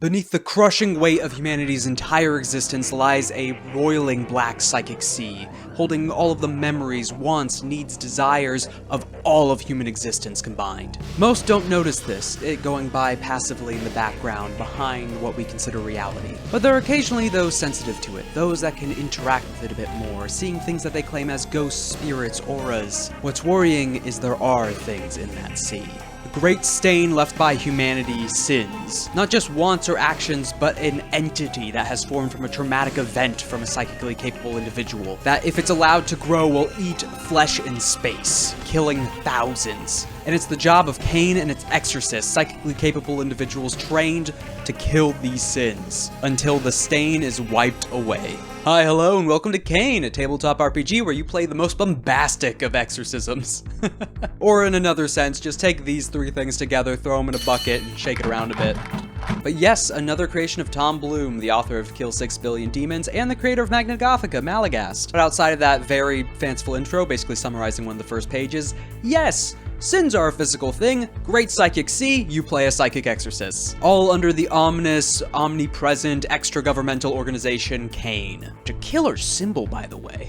Beneath the crushing weight of humanity's entire existence lies a roiling black psychic sea, holding all of the memories, wants, needs, desires of all of human existence combined. Most don't notice this, it going by passively in the background behind what we consider reality. But there are occasionally those sensitive to it, those that can interact with it a bit more, seeing things that they claim as ghosts, spirits, auras. What's worrying is there are things in that sea. Great stain left by humanity sins. Not just wants or actions, but an entity that has formed from a traumatic event from a psychically capable individual, that if it's allowed to grow will eat flesh in space, killing thousands. And it's the job of CAIN and its exorcists, psychically capable individuals trained to kill these sins, until the stain is wiped away. Hi, hello, and welcome to CAIN, a tabletop RPG where you play the most bombastic of exorcisms. Or in another sense, just take these three things together, throw them in a bucket, and shake it around a bit. But yes, another creation of Tom Bloom, the author of Kill 6 Billion Demons, and the creator of Magna Gothica, Malagast. But outside of that very fanciful intro, basically summarizing one of the first pages, yes! Sins are a physical thing, great psychic sea, you play a psychic exorcist. All under the ominous, omnipresent, extra-governmental organization CAIN. Which a killer symbol, by the way.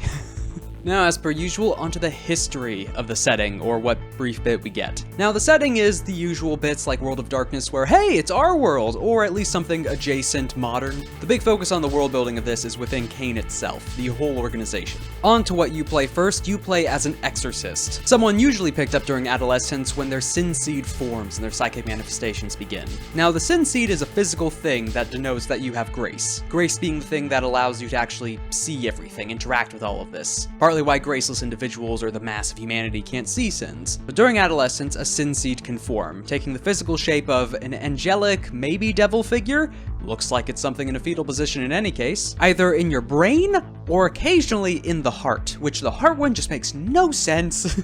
Now, as per usual, onto the history of the setting, or what brief bit we get. Now, the setting is the usual bits like World of Darkness where, hey, it's our world, or at least something adjacent modern. The big focus on the world building of this is within CAIN itself, the whole organization. On to what you play first, you play as an exorcist. Someone usually picked up during adolescence when their sin seed forms and their psychic manifestations begin. Now, the sin seed is a physical thing that denotes that you have grace. Grace being the thing that allows you to actually see everything, interact with all of this. Partly why graceless individuals or the mass of humanity can't see sins. But during adolescence, a sin seed can form, taking the physical shape of an angelic, maybe devil figure, looks like it's something in a fetal position in any case, either in your brain or occasionally in the heart, which the heart one just makes no sense.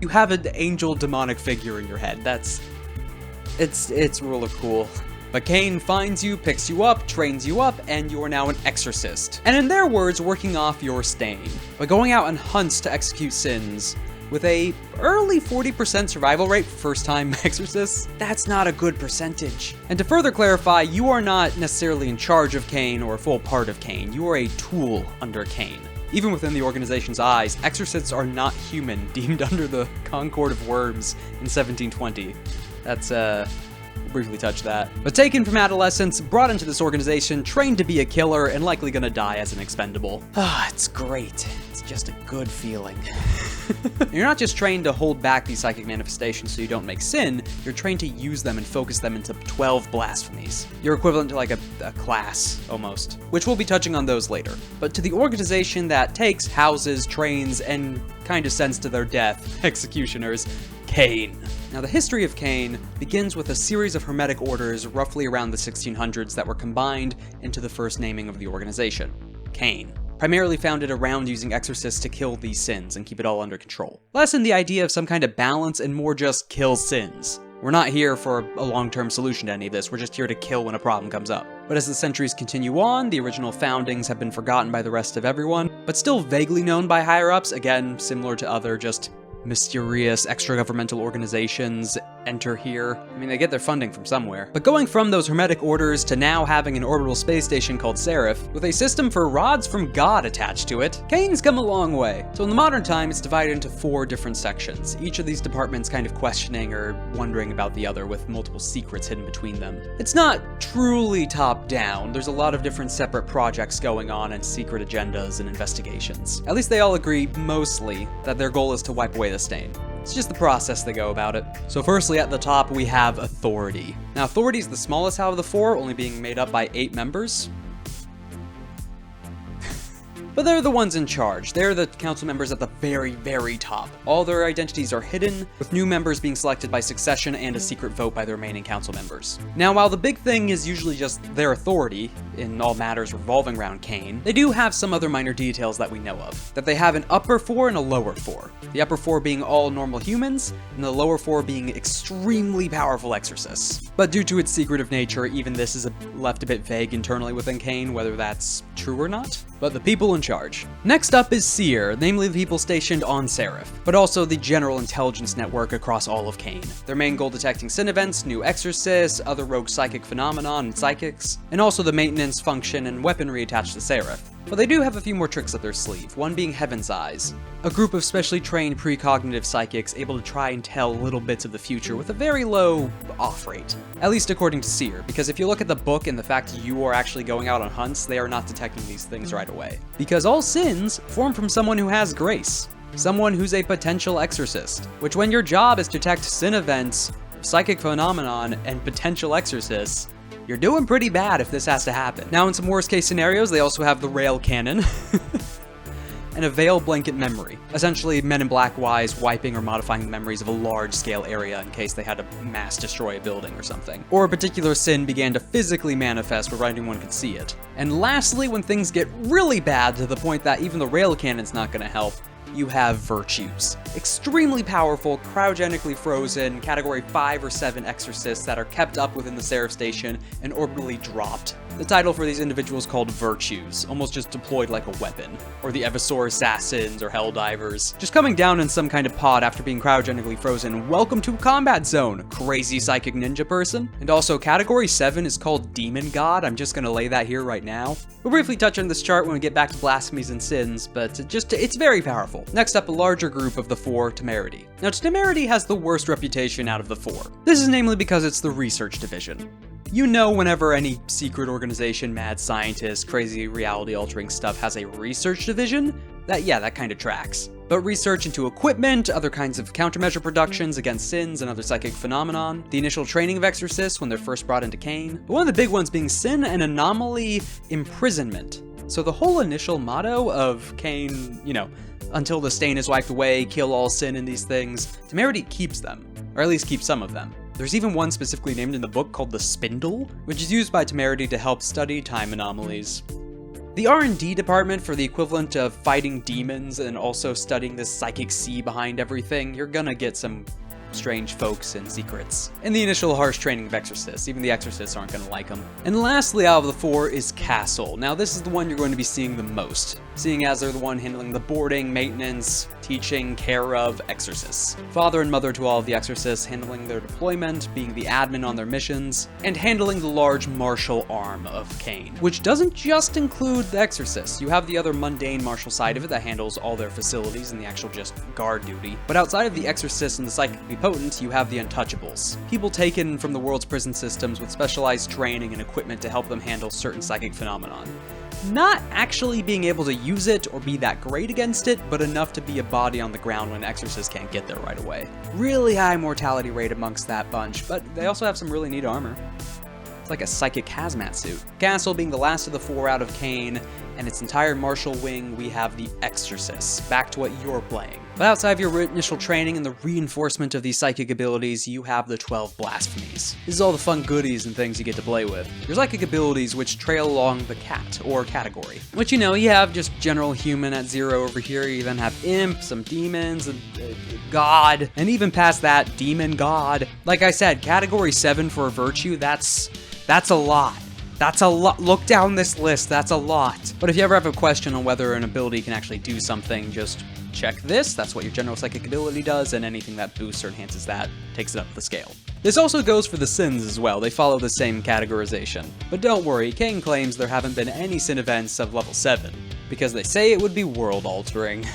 You have an angel demonic figure in your head, it's really cool. But CAIN finds you, picks you up, trains you up, and you are now an exorcist. And in their words, working off your stain. By going out on hunts to execute sins, with a early 40% survival rate for first-time exorcists, that's not a good percentage. And to further clarify, you are not necessarily in charge of CAIN or a full part of CAIN, you are a tool under CAIN. Even within the organization's eyes, exorcists are not human, deemed under the Concord of Worms in 1720. That's, briefly touch that. But taken from adolescence, brought into this organization, trained to be a killer, and likely gonna die as an expendable. Ah, it's great. It's just a good feeling. You're not just trained to hold back these psychic manifestations so you don't make sin, you're trained to use them and focus them into 12 blasphemies. You're equivalent to like a class, almost. Which we'll be touching on those later. But to the organization that takes, houses, trains, and kinda sends to their death, executioners, CAIN. Now, the history of CAIN begins with a series of hermetic orders roughly around the 1600s that were combined into the first naming of the organization, CAIN. Primarily founded around using exorcists to kill these sins and keep it all under control. Less in the idea of some kind of balance and more just kill sins. We're not here for a long-term solution to any of this, we're just here to kill when a problem comes up. But as the centuries continue on, the original foundings have been forgotten by the rest of everyone, but still vaguely known by higher-ups, again, similar to other just mysterious extra-governmental organizations enter here. I mean, they get their funding from somewhere. But going from those hermetic orders to now having an orbital space station called Seraph, with a system for rods from God attached to it, CAIN's come a long way. So in the modern time, it's divided into 4 different sections, each of these departments kind of questioning or wondering about the other with multiple secrets hidden between them. It's not truly top-down, there's a lot of different separate projects going on and secret agendas and investigations. At least they all agree, mostly, that their goal is to wipe away the stain. It's just the process they go about it. So firstly, at the top, we have Authority. Now, Authority is the smallest out of the 4, only being made up by 8 members. But they're the ones in charge. They're the council members at the very, very top. All their identities are hidden, with new members being selected by succession and a secret vote by the remaining council members. Now, while the big thing is usually just their authority in all matters revolving around CAIN, they do have some other minor details that we know of. That they have an upper 4 and a lower 4. The upper 4 being all normal humans, and the lower 4 being extremely powerful exorcists. But due to its secretive nature, even this is left a bit vague internally within CAIN, whether that's true or not. but the people in charge. Next up is SEER, namely the people stationed on Seraph, but also the general intelligence network across all of CAIN. Their main goal detecting sin events, new exorcists, other rogue psychic phenomenon and psychics, and also the maintenance, function, and weaponry attached to Seraph. But they do have a few more tricks up their sleeve, one being Heaven's Eyes, a group of specially trained precognitive psychics able to try and tell little bits of the future with a very low off rate. At least according to SEER, because if you look at the book and the fact you are actually going out on hunts, they are not detecting these things right away. Because all sins form from someone who has grace, someone who's a potential exorcist, which when your job is to detect sin events, psychic phenomenon, and potential exorcists, you're doing pretty bad if this has to happen. Now in some worst case scenarios, they also have the rail cannon, and a veil blanket memory. Essentially Men in Black wise, wiping or modifying the memories of a large scale area in case they had to mass destroy a building or something. Or a particular sin began to physically manifest where anyone could see it. And lastly, when things get really bad to the point that even the rail cannon's not gonna help, you have virtues. Extremely powerful, cryogenically frozen, category 5 or 7 exorcists that are kept up within the Seraph station and orbitally dropped. The title for these individuals called virtues, almost just deployed like a weapon. Or the Evasor assassins or Helldivers. Just coming down in some kind of pod after being cryogenically frozen. Welcome to a combat zone, crazy psychic ninja person. And also category 7 is called Demon God. I'm just gonna lay that here right now. We'll briefly touch on this chart when we get back to blasphemies and sins, but it's very powerful. Next up, a larger group of the 4, Temerity. Now, Temerity has the worst reputation out of the 4. This is namely because it's the research division. You know, whenever any secret organization, mad scientist, crazy reality-altering stuff has a research division, that kind of tracks. But research into equipment, other kinds of countermeasure productions against sins and other psychic phenomenon, the initial training of exorcists when they're first brought into CAIN, but one of the big ones being sin and anomaly imprisonment. So the whole initial motto of CAIN, until the stain is wiped away, kill all sin in these things, Temerity keeps them, or at least keeps some of them. There's even one specifically named in the book called the Spindle, which is used by Temerity to help study time anomalies. The R&D department for the equivalent of fighting demons and also studying this psychic sea behind everything, you're gonna get some strange folks and secrets. And the initial harsh training of exorcists, even the exorcists aren't gonna like them. And lastly out of the 4 is Castle. Now this is the one you're going to be seeing the most, seeing as they're the one handling the boarding, maintenance, teaching, care of exorcists. Father and mother to all of the exorcists, handling their deployment, being the admin on their missions, and handling the large martial arm of CAIN, which doesn't just include the exorcists. You have the other mundane martial side of it that handles all their facilities and the actual just guard duty. But outside of the exorcists and the psychically potent, you have the untouchables. People taken from the world's prison systems with specialized training and equipment to help them handle certain psychic phenomenon. Not actually being able to use it or be that great against it, but enough to be a body on the ground when exorcists can't get there right away. Really high mortality rate amongst that bunch, but they also have some really neat armor. It's like a psychic hazmat suit. Castle being the last of the 4 out of CAIN, and its entire martial wing, we have the exorcists. Back to what you're playing. But outside of your initial training and the reinforcement of these psychic abilities, you have the 12 blasphemies. This is all the fun goodies and things you get to play with. Your psychic abilities which trail along the cat, or category. Which you have just general human at 0 over here, you then have imp, some demons, and god, and even past that, demon god. Like I said, category 7 for a virtue, that's a lot. That's a lot. Look down this list, that's a lot. But if you ever have a question on whether an ability can actually do something, just check this. That's what your general psychic ability does, and anything that boosts or enhances that takes it up the scale. This also goes for the sins as well. They follow the same categorization. But don't worry, CAIN claims there haven't been any sin events of level 7, because they say it would be world-altering.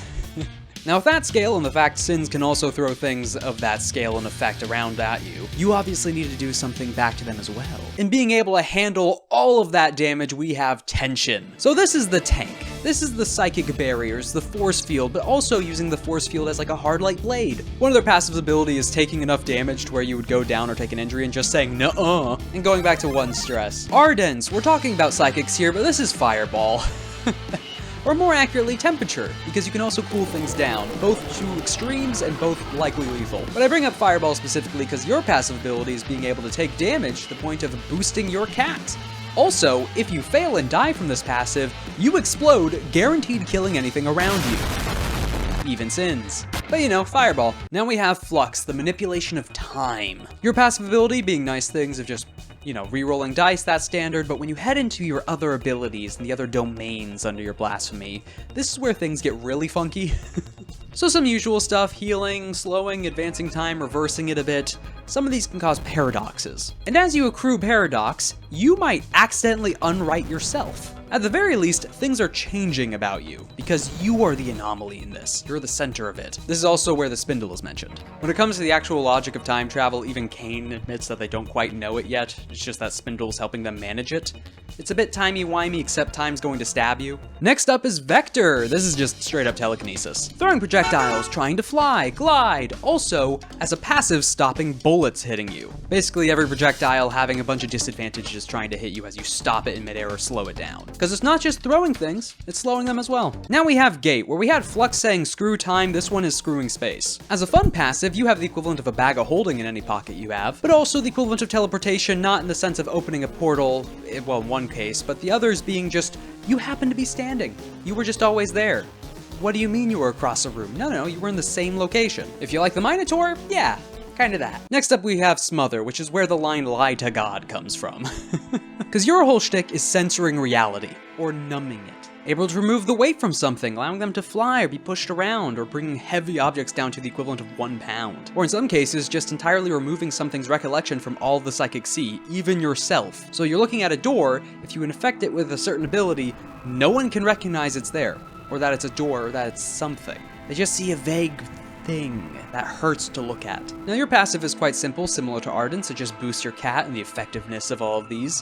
Now with that scale and the fact sins can also throw things of that scale and effect around at you, you obviously need to do something back to them as well. In being able to handle all of that damage, we have tension. So this is the tank. This is the psychic barriers, the force field, but also using the force field as like a hard light blade. One of their passive ability is taking enough damage to where you would go down or take an injury and just saying nuh-uh, and going back to 1 stress. ARDENCE, we're talking about psychics here, but this is fireball. Or more accurately, temperature, because you can also cool things down, both to extremes and both likely lethal. But I bring up Fireball specifically because your passive ability is being able to take damage to the point of boosting your cat. Also, if you fail and die from this passive, you explode, guaranteed killing anything around you. Even sins. But Fireball. Now we have Flux, the manipulation of time. Your passive ability being nice things of just re-rolling dice, that's standard, but when you head into your other abilities and the other domains under your blasphemy, this is where things get really funky. So some usual stuff: healing, slowing, advancing time, reversing it a bit. Some of these can cause paradoxes. And as you accrue paradox, you might accidentally unwrite yourself. At the very least, things are changing about you, because you are the anomaly in this. You're the center of it. This is also where the spindle is mentioned. When it comes to the actual logic of time travel, even CAIN admits that they don't quite know it yet. It's just that spindle's helping them manage it. It's a bit timey-wimey, except time's going to stab you. Next up is Vector. This is just straight up telekinesis. Throwing projectiles, trying to fly, glide, also as a passive stopping bullets hitting you. Basically every projectile having a bunch of disadvantages trying to hit you as you stop it in midair or slow it down. Because it's not just throwing things, it's slowing them as well. Now we have Gate, where we had Flux saying screw time, this one is screwing space. As a fun passive, you have the equivalent of a bag of holding in any pocket you have, but also the equivalent of teleportation, not in the sense of opening a portal, well, in one case, but the others being just, you happen to be standing. You were just always there. What do you mean you were across a room? No, you were in the same location. If you like the Minotaur, yeah, kinda that. Next up we have Smother, which is where the line lie to God comes from. Because your whole shtick is censoring reality, or numbing it. Able to remove the weight from something, allowing them to fly or be pushed around, or bringing heavy objects down to the equivalent of 1 pound. Or in some cases, just entirely removing something's recollection from all the psychic see, even yourself. So you're looking at a door, if you infect it with a certain ability, no one can recognize it's there, or that it's a door, or that it's something. They just see a vague thing that hurts to look at. Now your passive is quite simple, similar to ARDENCE, it just boosts your cat and the effectiveness of all of these.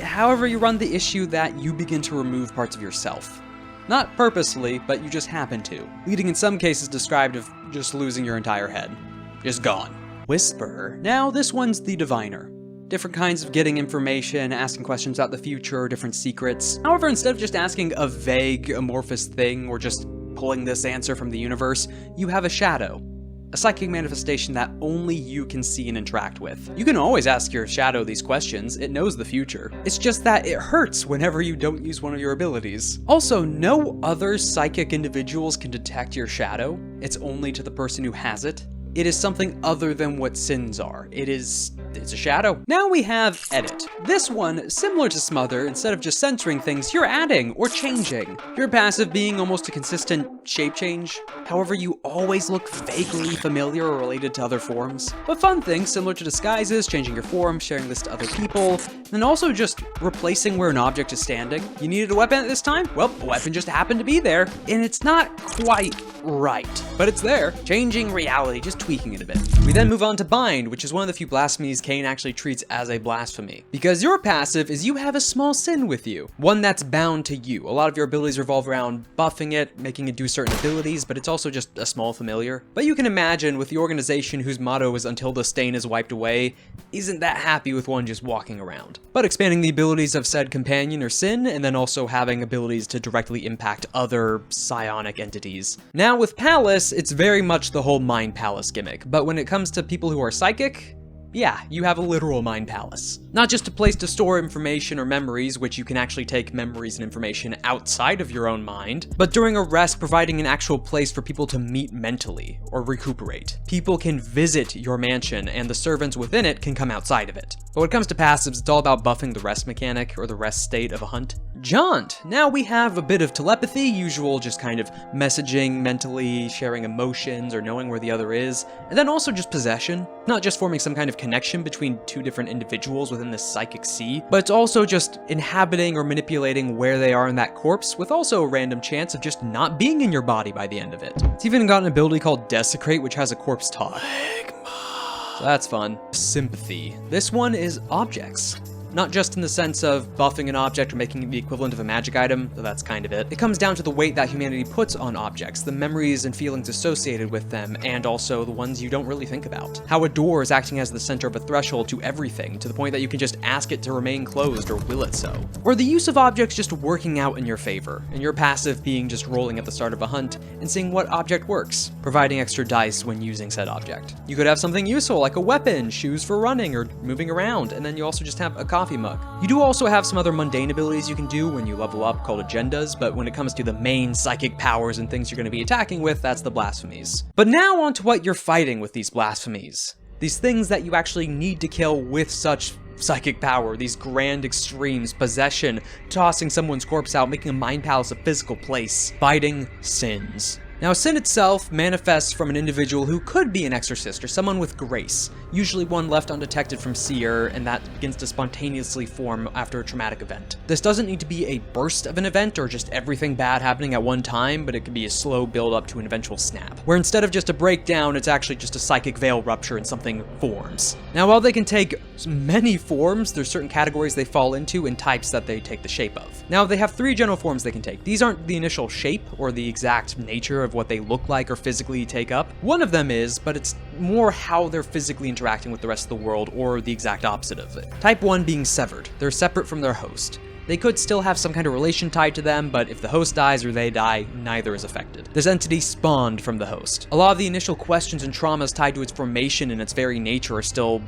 However, you run the issue that you begin to remove parts of yourself. Not purposely, but you just happen to, leading in some cases described of just losing your entire head. Just gone. Whisper. Now this one's the diviner. Different kinds of getting information, asking questions about the future, different secrets. However, instead of just asking a vague, amorphous thing, or just pulling this answer from the universe, you have a shadow. A psychic manifestation that only you can see and interact with. You can always ask your shadow these questions, it knows the future. It's just that it hurts whenever you don't use one of your abilities. Also, no other psychic individuals can detect your shadow. It's only to the person who has it. It is something other than what sins are. It's a shadow. Now we have Edit. This one, similar to Smother, instead of just censoring things, you're adding or changing. Your passive being almost a consistent shape change. However, you always look vaguely familiar or related to other forms. But fun things similar to disguises, changing your form, sharing this to other people, and also just replacing where an object is standing. You needed a weapon at this time? Well, a weapon just happened to be there, and it's not quite right, but it's there. Changing reality, just tweaking it a bit. We then move on to Bind, which is one of the few blasphemies CAIN actually treats as a blasphemy. Because your passive is you have a small sin with you, one that's bound to you. A lot of your abilities revolve around buffing it, making it do certain abilities, but it's also just a small familiar. But you can imagine with the organization whose motto is until the stain is wiped away, isn't that happy with one just walking around. But expanding the abilities of said companion or sin, and then also having abilities to directly impact other psionic entities. Now with Palace, it's very much the whole Mind Palace gimmick, but when it comes to people who are psychic, yeah, you have a literal mind palace. Not just a place to store information or memories, which you can actually take memories and information outside of your own mind, but during a rest, providing an actual place for people to meet mentally or recuperate. People can visit your mansion, and the servants within it can come outside of it. But when it comes to passives, it's all about buffing the rest mechanic, or the rest state of a hunt. JAUNT! Now we have a bit of telepathy, usual just kind of messaging mentally, sharing emotions, or knowing where the other is, and then also just possession. Not just forming some kind of connection between two different individuals within this psychic sea, but it's also just inhabiting or manipulating where they are in that corpse, with also a random chance of just not being in your body by the end of it. It's even got an ability called Desecrate, which has a corpse talk. So that's fun. Sympathy. This one is objects. Not just in the sense of buffing an object or making it the equivalent of a magic item, though that's kind of it. It comes down to the weight that humanity puts on objects, the memories and feelings associated with them, and also the ones you don't really think about. How a door is acting as the center of a threshold to everything, to the point that you can just ask it to remain closed or will it so. Or the use of objects just working out in your favor, and your passive being just rolling at the start of a hunt and seeing what object works, providing extra dice when using said object. You could have something useful like a weapon, shoes for running or moving around, and then you also just have a coffee mug. You do also have some other mundane abilities you can do when you level up called agendas, but when it comes to the main psychic powers and things you're going to be attacking with, that's the blasphemies. But now on to what you're fighting with these blasphemies. These things that you actually need to kill with such psychic power, these grand extremes, possession, tossing someone's corpse out, making a mind palace a physical place, fighting sins. Now, sin itself manifests from an individual who could be an exorcist or someone with grace, usually one left undetected from SEER, and that begins to spontaneously form after a traumatic event. This doesn't need to be a burst of an event or just everything bad happening at one time, but it can be a slow build up to an eventual snap, where instead of just a breakdown, it's actually just a psychic veil rupture and something forms. Now, while they can take many forms, there's certain categories they fall into and types that they take the shape of. Now, they have 3 general forms they can take. These aren't the initial shape or the exact nature of what they look like or physically take up. One of them is, but it's more how they're physically interacting with the rest of the world, or the exact opposite of it. Type 1 being severed. They're separate from their host. They could still have some kind of relation tied to them, but if the host dies or they die, neither is affected. This entity spawned from the host. A lot of the initial questions and traumas tied to its formation and its very nature are still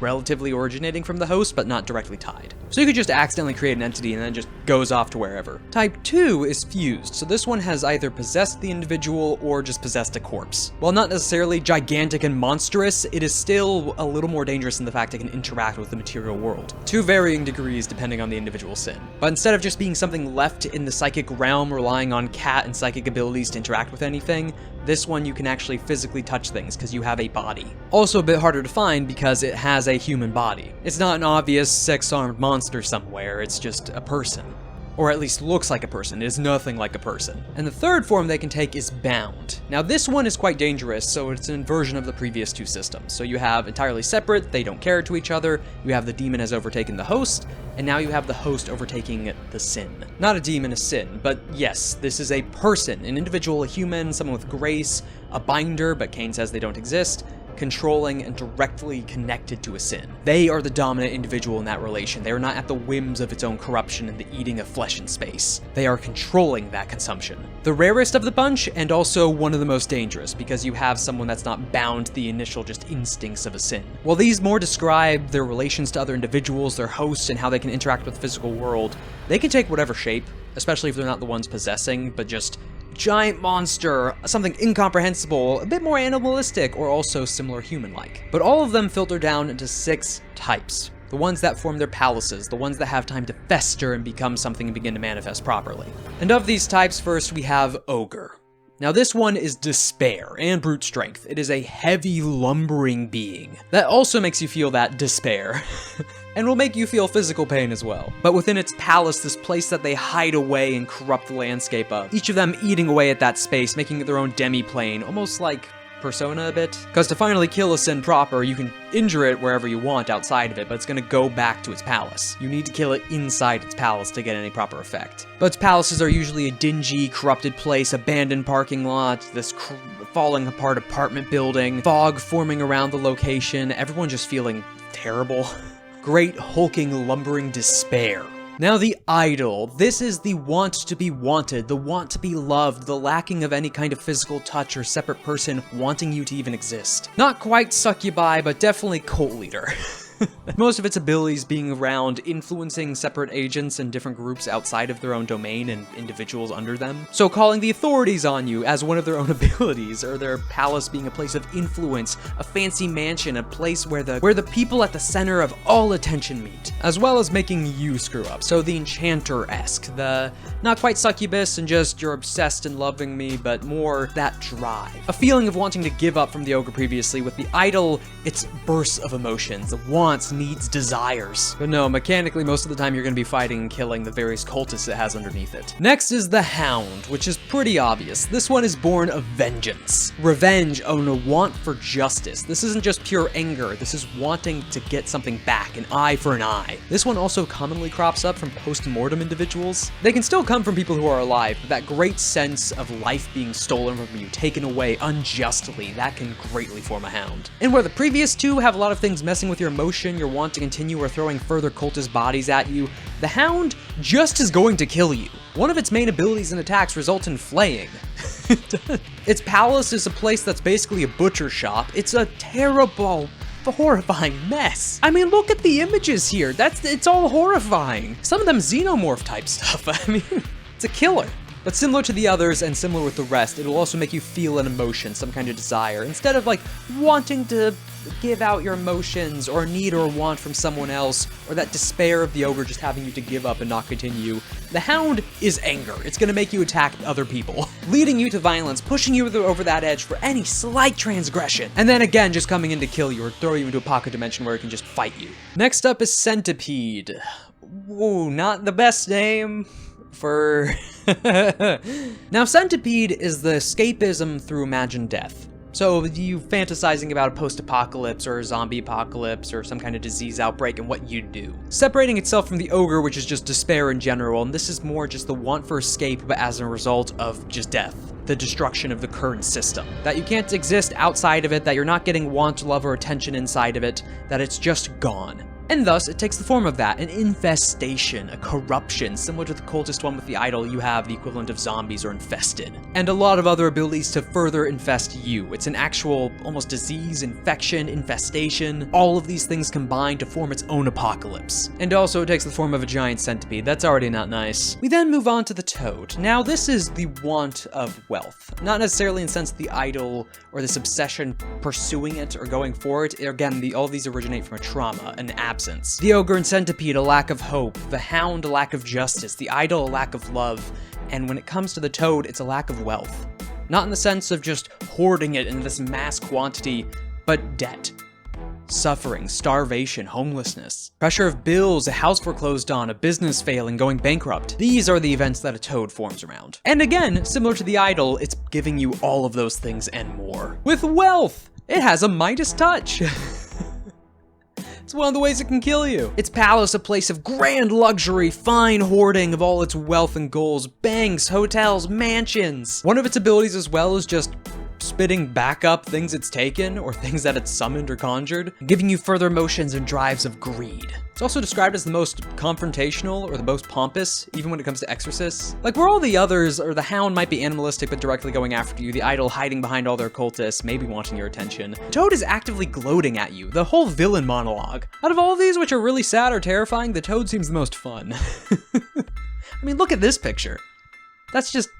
relatively originating from the host, but not directly tied. So you could just accidentally create an entity and then it just goes off to wherever. Type 2 is fused, so this one has either possessed the individual or just possessed a corpse. While not necessarily gigantic and monstrous, it is still a little more dangerous in the fact it can interact with the material world, to varying degrees depending on the individual sin. But instead of just being something left in the psychic realm relying on cat and psychic abilities to interact with anything, this one you can actually physically touch things because you have a body. Also a bit harder to find because it has a human body. It's not an obvious 6-armed monster somewhere, it's just a person. Or at least looks like a person, it is nothing like a person. And the third form they can take is bound. Now this one is quite dangerous, so it's an inversion of the previous 2 systems. So you have entirely separate, they don't care to each other, you have the demon has overtaken the host, and now you have the host overtaking the sin. Not a demon, a sin, but yes, this is a person, an individual, a human, someone with grace, a binder, but CAIN says they don't exist, controlling and directly connected to a sin. They are the dominant individual in that relation. They are not at the whims of its own corruption and the eating of flesh and space. They are controlling that consumption. The rarest of the bunch, and also one of the most dangerous, because you have someone that's not bound to the initial just instincts of a sin. While these more describe their relations to other individuals, their hosts, and how they can interact with the physical world, they can take whatever shape, especially if they're not the ones possessing, but just giant monster, something incomprehensible, a bit more animalistic, or also similar human-like. But all of them filter down into 6 types. The ones that form their palaces, the ones that have time to fester and become something and begin to manifest properly. And of these types, first we have Ogre. Now this one is despair and brute strength. It is a heavy, lumbering being that also makes you feel that despair. And will make you feel physical pain as well. But within its palace, this place that they hide away and corrupt the landscape of, each of them eating away at that space, making it their own demi-plane, almost like Persona a bit. Because to finally kill a sin proper, you can injure it wherever you want outside of it, but it's gonna go back to its palace. You need to kill it inside its palace to get any proper effect. But its palaces are usually a dingy, corrupted place, abandoned parking lot, this falling apart apartment building, fog forming around the location, everyone just feeling terrible. Great hulking, lumbering despair. Now the idol. This is the want to be wanted, the want to be loved, the lacking of any kind of physical touch or separate person wanting you to even exist. Not quite succubi, but definitely cult leader. Most of its abilities being around influencing separate agents and different groups outside of their own domain and individuals under them. So calling the authorities on you as one of their own abilities, or their palace being a place of influence, a fancy mansion, a place where the people at the center of all attention meet, as well as making you screw up. So the enchanter-esque, the not quite succubus and just you're obsessed and loving me, but more that drive. A feeling of wanting to give up from the ogre previously. With the idol, it's bursts of emotions, wants, needs, desires. But no, mechanically, most of the time you're going to be fighting and killing the various cultists it has underneath it. Next is the Hound, which is pretty obvious. This one is born of vengeance. Revenge on a want for justice. This isn't just pure anger, this is wanting to get something back, an eye for an eye. This one also commonly crops up from post-mortem individuals. They can still come from people who are alive, but that great sense of life being stolen from you, taken away unjustly, that can greatly form a Hound. And where the previous two have a lot of things messing with your emotion, your want to continue, or throwing further cultist bodies at you, the Hound just is going to kill you. One of its main abilities and attacks result in flaying. Its palace is a place that's basically a butcher shop. It's a terrible, horrifying mess. I mean, look at the images here. It's all horrifying. Some of them xenomorph type stuff. I mean, it's a killer. But similar to the others and similar with the rest, it'll also make you feel an emotion, some kind of desire. Instead of like wanting to give out your emotions or need or want from someone else, or that despair of the ogre just having you to give up and not continue, the hound is anger. It's gonna make you attack other people, leading you to violence, pushing you over that edge for any slight transgression, and then again just coming in to kill you or throw you into a pocket dimension where it can just fight you. Next up is Centipede. Ooh, not the best name for... Now, Centipede is the escapism through imagined death. So you fantasizing about a post-apocalypse or a zombie apocalypse or some kind of disease outbreak and what you'd do. Separating itself from the ogre, which is just despair in general, and this is more just the want for escape, but as a result of just death. The destruction of the current system. That you can't exist outside of it, that you're not getting want, love, or attention inside of it, that it's just gone. And thus, it takes the form of that, an infestation, a corruption. Similar to the cultist one with the idol, you have the equivalent of zombies or infested. And a lot of other abilities to further infest you. It's an actual, almost disease, infection, infestation, all of these things combined to form its own apocalypse. And also, it takes the form of a giant centipede. That's already not nice. We then move on to the toad. Now, this is the want of wealth. Not necessarily in the sense of the idol or this obsession pursuing it or going for it. Again, all of these originate from a trauma, an absence. The ogre and centipede, a lack of hope. The hound, a lack of justice. The idol, a lack of love. And when it comes to the toad, it's a lack of wealth. Not in the sense of just hoarding it in this mass quantity, but debt. Suffering, starvation, homelessness. Pressure of bills, a house foreclosed on, a business failing, going bankrupt. These are the events that a toad forms around. And again, similar to the idol, it's giving you all of those things and more. With wealth! It has a Midas touch! It's one of the ways it can kill you. Its palace, a place of grand luxury, fine hoarding of all its wealth and goals, banks, hotels, mansions. One of its abilities as well is just spitting back up things it's taken or things that it's summoned or conjured, giving you further emotions and drives of greed. It's also described as the most confrontational or the most pompous, even when it comes to exorcists. Like where all the others, or the hound might be animalistic but directly going after you, the idol hiding behind all their cultists, maybe wanting your attention. Toad is actively gloating at you, the whole villain monologue. Out of all of these, which are really sad or terrifying, the toad seems the most fun. I mean, look at this picture. It's just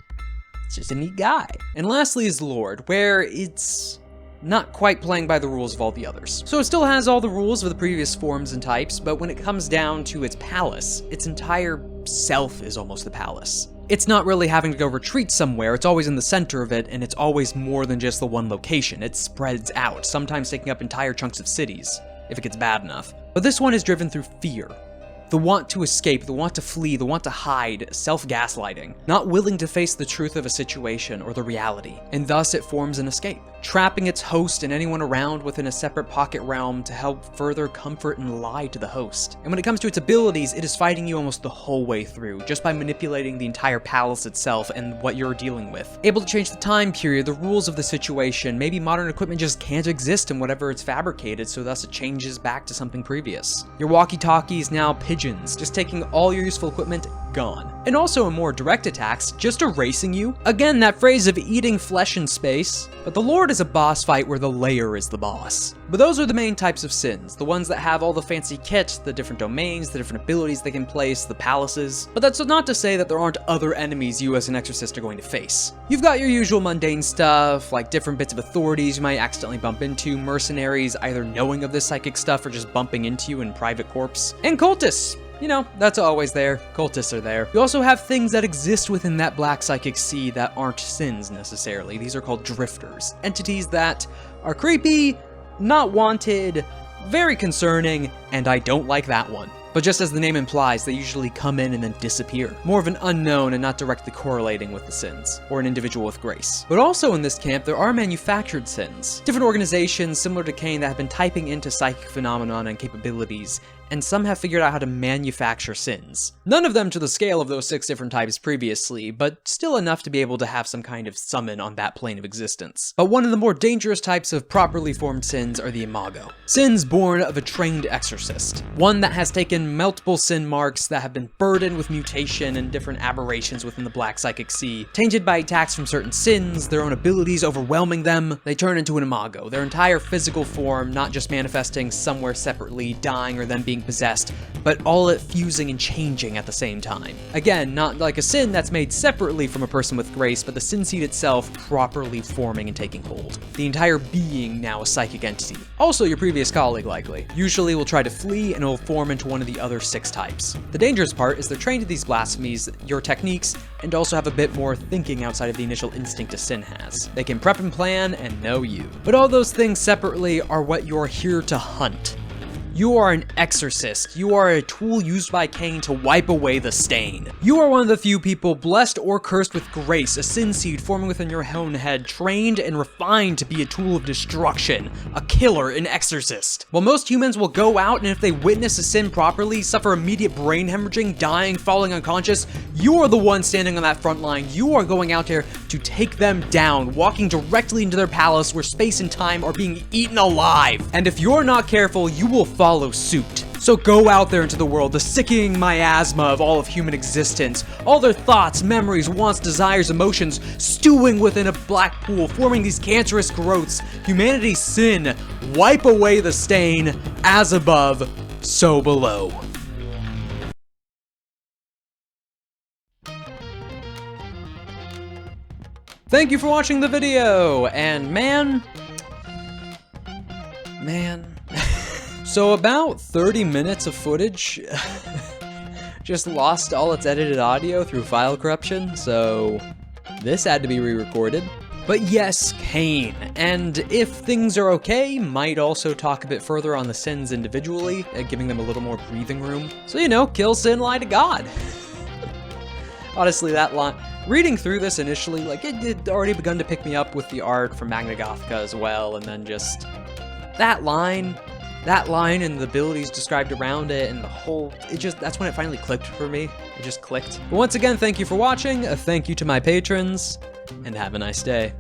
a neat guy. And lastly is Lord, where it's not quite playing by the rules of all the others. So it still has all the rules of the previous forms and types, but when it comes down to its palace, its entire self is almost the palace. It's not really having to go retreat somewhere, it's always in the center of it, and it's always more than just the one location. It spreads out, sometimes taking up entire chunks of cities, if it gets bad enough. But this one is driven through fear. The want to escape, the want to flee, the want to hide, self-gaslighting, not willing to face the truth of a situation or the reality, and thus it forms an escape, trapping its host and anyone around within a separate pocket realm to help further comfort and lie to the host. And when it comes to its abilities, it is fighting you almost the whole way through, just by manipulating the entire palace itself and what you're dealing with. Able to change the time period, the rules of the situation, maybe modern equipment just can't exist in whatever it's fabricated, so thus it changes back to something previous. Your walkie-talkies now pigeons, just taking all your useful equipment, gone. And also in more direct attacks, just erasing you. Again, that phrase of eating flesh in space. But the Lord is a boss fight where the layer is the boss. But those are the main types of sins, the ones that have all the fancy kit, the different domains, the different abilities they can place, the palaces. But that's not to say that there aren't other enemies you as an exorcist are going to face. You've got your usual mundane stuff, like different bits of authorities you might accidentally bump into, mercenaries either knowing of this psychic stuff or just bumping into you in private corpse, and cultists. You know, that's always there. Cultists are there. You also have things that exist within that black psychic sea that aren't sins necessarily. These are called drifters. Entities that are creepy, not wanted, very concerning, and I don't like that one. But just as the name implies, they usually come in and then disappear. More of an unknown and not directly correlating with the sins, or an individual with grace. But also in this camp, there are manufactured sins. Different organizations similar to CAIN that have been typing into psychic phenomenon and capabilities, and some have figured out how to manufacture sins. None of them to the scale of those 6 different types previously, but still enough to be able to have some kind of summon on that plane of existence. But one of the more dangerous types of properly formed sins are the imago. Sins born of a trained exorcist. One that has taken multiple sin marks that have been burdened with mutation and different aberrations within the black psychic sea. Tainted by attacks from certain sins, their own abilities overwhelming them, they turn into an imago. Their entire physical form, not just manifesting somewhere separately, dying, or then being being possessed, but all it fusing and changing at the same time. Again, not like a sin that's made separately from a person with grace, but the sin seed itself properly forming and taking hold. The entire being now a psychic entity. Also your previous colleague, likely. Usually will try to flee and will form into one of the other 6 types. The dangerous part is they're trained to these blasphemies, your techniques, and also have a bit more thinking outside of the initial instinct a sin has. They can prep and plan and know you. But all those things separately are what you're here to hunt. You are an exorcist. You are a tool used by CAIN to wipe away the stain. You are one of the few people blessed or cursed with grace, a sin seed forming within your own head, trained and refined to be a tool of destruction, a killer, an exorcist. While most humans will go out and if they witness a sin properly, suffer immediate brain hemorrhaging, dying, falling unconscious, you are the one standing on that front line. You are going out there to take them down, walking directly into their palace where space and time are being eaten alive. And if you're not careful, you will follow suit. So go out there into the world, the sickening miasma of all of human existence, all their thoughts, memories, wants, desires, emotions, stewing within a black pool, forming these cancerous growths. Humanity's sin, wipe away the stain, as above, so below. Thank you for watching the video, and man, so about 30 minutes of footage just lost all its edited audio through file corruption, so this had to be re-recorded. But yes, CAIN, and if things are okay, might also talk a bit further on the sins individually, giving them a little more breathing room. So, you know, kill sin, lie to God. Honestly, that line, reading through this initially, like, it had already begun to pick me up with the art from Magna Gothica as well, and then just that line and the abilities described around it and the whole, that's when it finally clicked for me. It just clicked. But once again, thank you for watching, thank you to my patrons, and have a nice day.